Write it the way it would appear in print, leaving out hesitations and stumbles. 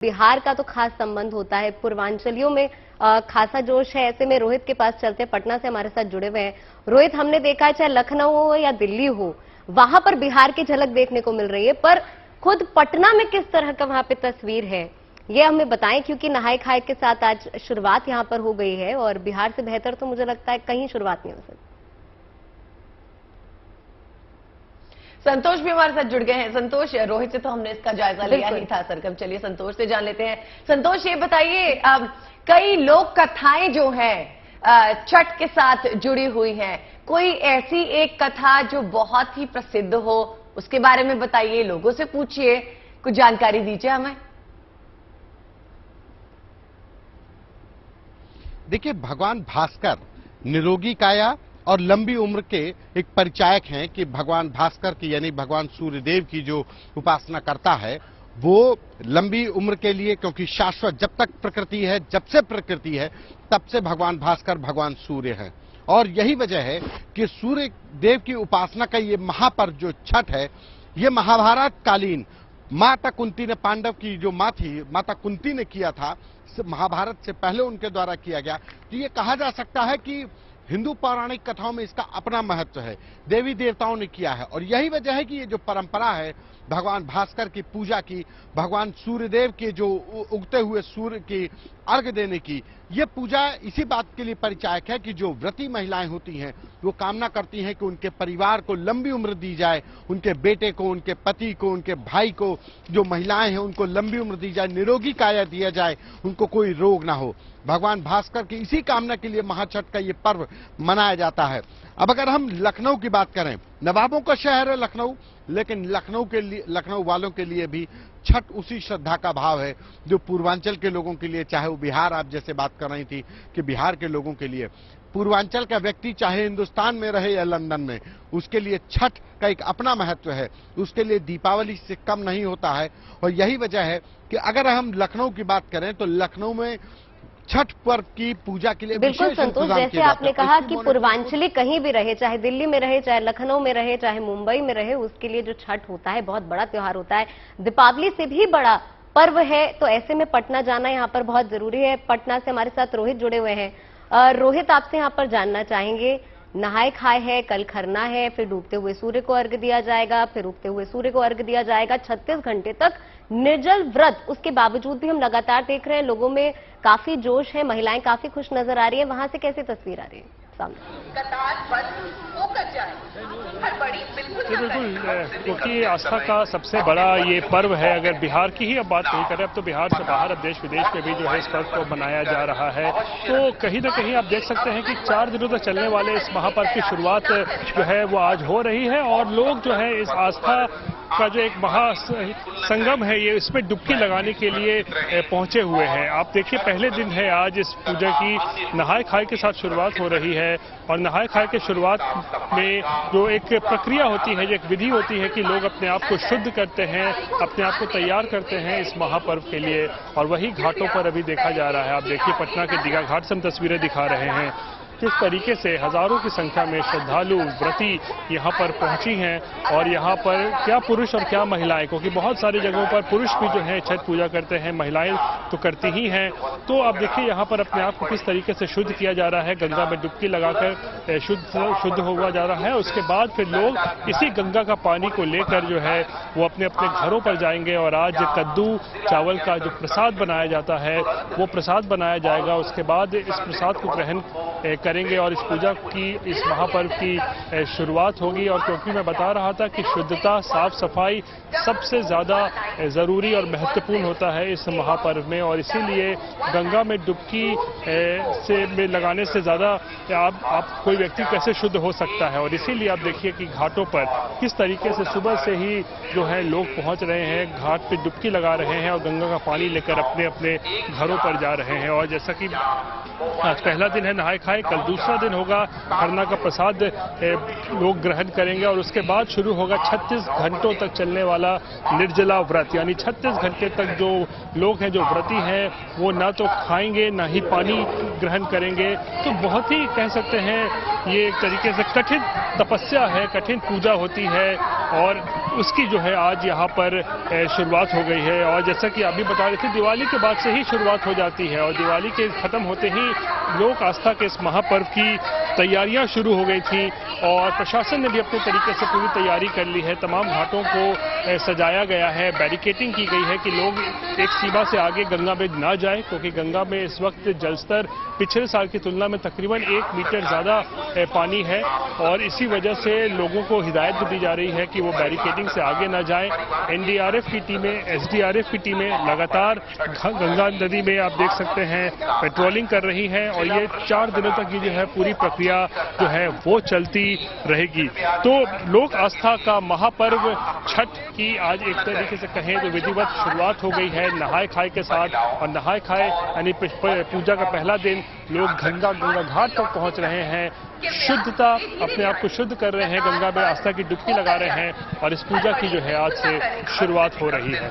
बिहार का तो खास संबंध होता है, पूर्वांचलियों में खासा जोश है। ऐसे में रोहित के पास चलते, पटना से हमारे साथ जुड़े हुए हैं। रोहित, हमने देखा है चाहे लखनऊ हो या दिल्ली हो, वहां पर बिहार की झलक देखने को मिल रही है, पर खुद पटना में किस तरह का वहां पे तस्वीर है ये हमें बताएं, क्योंकि नहाय खाए के साथ आज शुरुआत यहां पर हो गई है और बिहार से बेहतर तो मुझे लगता है कहीं शुरुआत नहीं हो सकती। संतोष भी हमारे साथ जुड़ गए हैं। संतोष, रोहित से तो हमने इसका जायजा लिया ही था सरगम, चलिए संतोष से जान लेते हैं। संतोष, ये बताइए, कई लोक कथाएं जो हैं छठ के साथ जुड़ी हुई हैं, कोई ऐसी एक कथा जो बहुत ही प्रसिद्ध हो, उसके बारे में बताइए, लोगों से पूछिए, कुछ जानकारी दीजिए हमें। देखिए, भगवान भास्कर निरोगी काया और लंबी उम्र के एक परिचायक हैं कि भगवान भास्कर की यानी भगवान सूर्यदेव की जो उपासना करता है वो लंबी उम्र के लिए, क्योंकि शाश्वत जब तक प्रकृति है, जब से प्रकृति है तब से भगवान भास्कर भगवान सूर्य है। और यही वजह है कि सूर्य देव की उपासना का ये महापर्व जो छठ है, ये महाभारत कालीन माता कुंती ने, पांडव की जो मां थी माता कुंती ने किया था, महाभारत से पहले उनके द्वारा किया गया। तो ये कहा जा सकता है कि हिंदू पौराणिक कथाओं में इसका अपना महत्व है, देवी देवताओं ने किया है। और यही वजह है कि ये जो परंपरा है भगवान भास्कर की पूजा की, भगवान सूर्यदेव के जो उगते हुए सूर्य की अर्घ देने की, ये पूजा इसी बात के लिए परिचायक है कि जो व्रती महिलाएं होती हैं वो कामना करती हैं कि उनके परिवार को लंबी उम्र दी जाए, उनके बेटे को, उनके पति को, उनके भाई को, जो महिलाएं हैं उनको लंबी उम्र दी जाए, निरोगी काया दिया जाए, उनको कोई रोग ना हो। भगवान भास्कर की इसी कामना के लिए महाछठ का ये पर्व मनाया जाता है। अब अगर हम लखनऊ की बात करें, नवाबों का शहर है लखनऊ, लेकिन लखनऊ वालों के लिए भी छठ उसी श्रद्धा का भाव है जो पूर्वांचल के लोगों के लिए, चाहे वो बिहार, आप जैसे बात कर रही थी कि बिहार के लोगों के लिए, पूर्वांचल का व्यक्ति चाहे हिंदुस्तान में रहे या लंदन में, उसके लिए छठ का एक अपना महत्व है, उसके लिए दीपावली से कम नहीं होता है। और यही वजह है कि अगर हम लखनऊ की बात करें तो लखनऊ में छठ पर्व की पूजा के लिए बिल्कुल संतोष, जैसे आपने कहा कि पूर्वांचली कहीं भी रहे, चाहे दिल्ली में रहे, चाहे लखनऊ में रहे, चाहे मुंबई में रहे, उसके लिए जो छठ होता है बहुत बड़ा त्योहार होता है, दीपावली से भी बड़ा पर्व है। तो ऐसे में पटना जाना यहाँ पर बहुत जरूरी है। पटना से हमारे साथ रोहित जुड़े हुए हैं। रोहित, आपसे यहाँ पर जानना चाहेंगे, नहाय खाए है, कल खरना है, फिर डूबते हुए सूर्य को अर्घ्य दिया जाएगा, फिर उगते हुए सूर्य को अर्घ्य दिया जाएगा, 36 घंटे तक निर्जल व्रत। उसके बावजूद भी हम लगातार देख रहे हैं लोगों में काफी जोश है, महिलाएं काफी खुश नजर आ रही है। वहां से कैसी तस्वीर आ रही है सामने? बिल्कुल, क्योंकि आस्था का सबसे बड़ा ये पर्व है। अगर बिहार की ही अब बात नहीं करें, अब तो बिहार से बाहर अब देश विदेश में भी जो है इस पर्व को मनाया जा रहा है। तो कहीं ना कहीं आप देख सकते हैं कि 4 दिनों तक चलने वाले इस महापर्व की शुरुआत जो है वो आज हो रही है और लोग जो है इस आस्था का जो एक महासंगम है ये, इसमें डुबकी लगाने के लिए पहुंचे हुए हैं। आप देखिए, पहले दिन है आज इस पूजा की, नहाय खाए के साथ शुरुआत हो रही है। और नहाय खाए के शुरुआत में जो एक प्रक्रिया होती है, जो एक विधि होती है कि लोग अपने आप को शुद्ध करते हैं, अपने आप को तैयार करते हैं इस महापर्व के लिए, और वही घाटों पर अभी देखा जा रहा है। आप देखिए, पटना के दीघा घाट से हम तस्वीरें दिखा रहे हैं किस तरीके से हजारों की संख्या में श्रद्धालु व्रती यहाँ पर पहुंची हैं। और यहाँ पर क्या पुरुष और क्या महिलाएं, क्योंकि बहुत सारी जगहों पर पुरुष भी जो है छठ पूजा करते हैं, महिलाएं तो करती ही हैं। तो आप देखिए यहाँ पर अपने आप को किस तरीके से शुद्ध किया जा रहा है, गंगा में डुबकी लगाकर शुद्ध हुआ जा रहा है। उसके बाद फिर लोग इसी गंगा का पानी को लेकर जो है वो अपने अपने घरों पर जाएंगे और आज कद्दू चावल का जो प्रसाद बनाया जाता है वो प्रसाद बनाया जाएगा। उसके बाद इस प्रसाद को ग्रहण करेंगे और इस पूजा की, इस महापर्व की शुरुआत होगी। और क्योंकि मैं बता रहा था कि शुद्धता, साफ सफाई सबसे ज्यादा जरूरी और महत्वपूर्ण होता है इस महापर्व में, और इसीलिए गंगा में डुबकी लगाने से ज्यादा आप कोई व्यक्ति कैसे शुद्ध हो सकता है। और इसीलिए आप देखिए कि घाटों पर किस तरीके से सुबह से ही जो है लोग पहुंच रहे हैं, घाट पे डुबकी लगा रहे हैं और गंगा का पानी लेकर अपने अपने घरों पर जा रहे हैं। और जैसा कि आज पहला दिन है नहाय खाए, कल दूसरा दिन होगा, खरना का प्रसाद लोग ग्रहण करेंगे और उसके बाद शुरू होगा 36 घंटों तक चलने वाला निर्जला व्रत। यानी 36 घंटे तक जो लोग हैं, जो व्रती हैं, वो ना तो खाएंगे ना ही पानी ग्रहण करेंगे। तो बहुत ही कह सकते हैं ये एक तरीके से कठिन तपस्या है, कठिन पूजा होती है। और उसकी जो है आज यहाँ पर शुरुआत हो गई है। और जैसा कि अभी बता रहे थे, दिवाली के बाद से ही शुरुआत हो जाती है और दिवाली के खत्म होते ही लोक आस्था के इस महापर्व की तैयारियां शुरू हो गई थी और प्रशासन ने भी अपने तरीके से पूरी तैयारी कर ली है। तमाम घाटों को सजाया गया है, बैरिकेटिंग की गई है कि लोग एक सीमा से आगे गंगा में ना जाए, क्योंकि गंगा में इस वक्त जलस्तर पिछले साल की तुलना में तकरीबन 1 मीटर ज्यादा पानी है और इसी वजह से लोगों को हिदायत दी जा रही है कि वो बैरिकेटिंग से आगे ना जाए। एनडीआरएफ की टीमें, एसडीआरएफ की टीमें लगातार गंगा नदी में आप देख सकते हैं पेट्रोलिंग कर रही हैं और ये 4 दिनों तक ये जो है पूरी प्रक्रिया जो है वो चलती रहेगी। तो लोक आस्था का महापर्व छठ की आज एक तरीके से कहें तो विधिवत शुरुआत हो गई है नहाए खाए के साथ। और नहाए खाए यानी पूजा का पहला दिन लोग गंगा घाट तक पहुंच रहे हैं, शुद्धता अपने आप को शुद्ध कर रहे हैं, गंगा में आस्था की डुबकी लगा रहे हैं और इस पूजा की जो है आज से शुरुआत हो रही है।